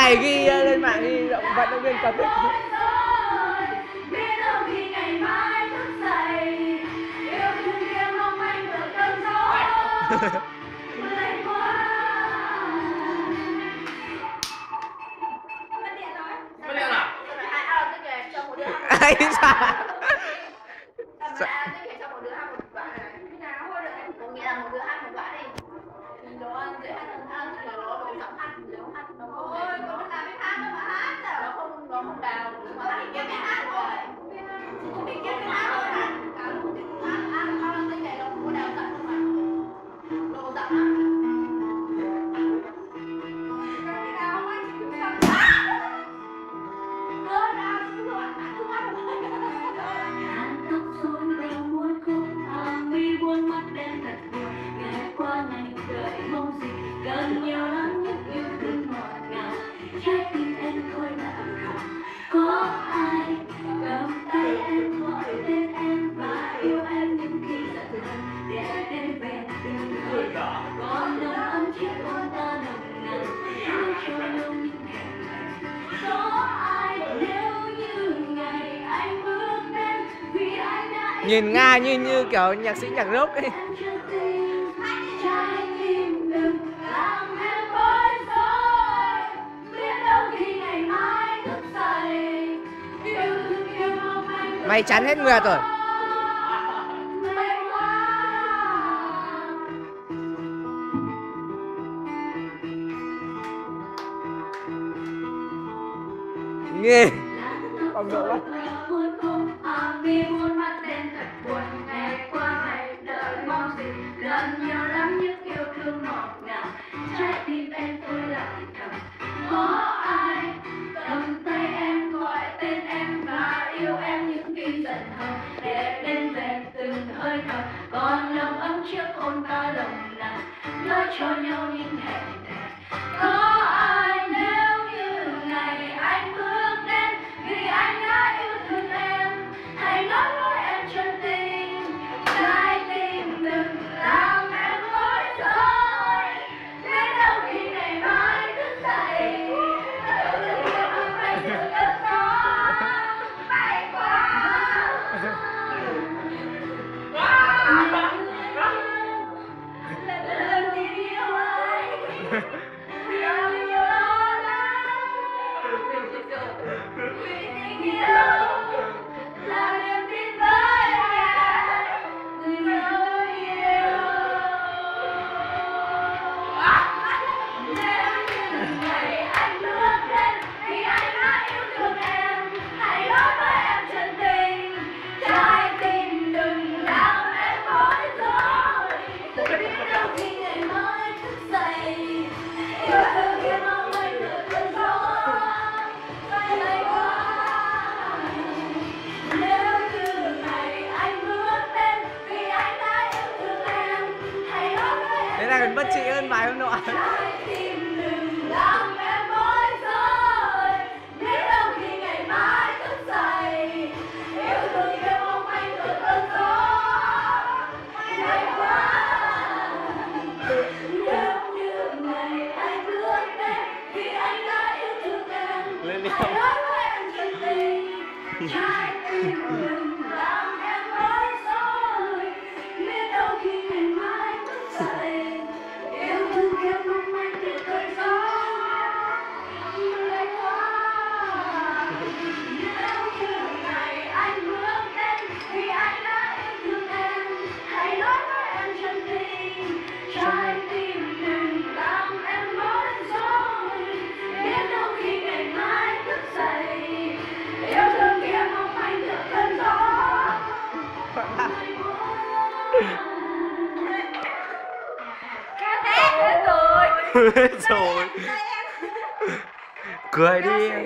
này ghi lên mạng đi vận động viên có thích. Ai sao? Nhìn Nga như kiểu nhạc sĩ nhạc rock ấy. Mày chán hết nguyệt rồi. Nghe phong độ quá. Để đến về từng hơi thở, còn lòng ấm chiếc hôn ta lòng nào nói cho nhau những hẹn thề. Có ai nếu như ngày anh bước đến vì anh đã yêu thương em, hãy nói với em chân tình, trái tim đừng làm em lối dối. Biết đâu khi ngày mai thức dậy yêu thương em không phải sự cất gió bay qua. Thế là còn bất trị hơn bài hôm nọ. Lên đi không? Hết rồi. Cười đi em.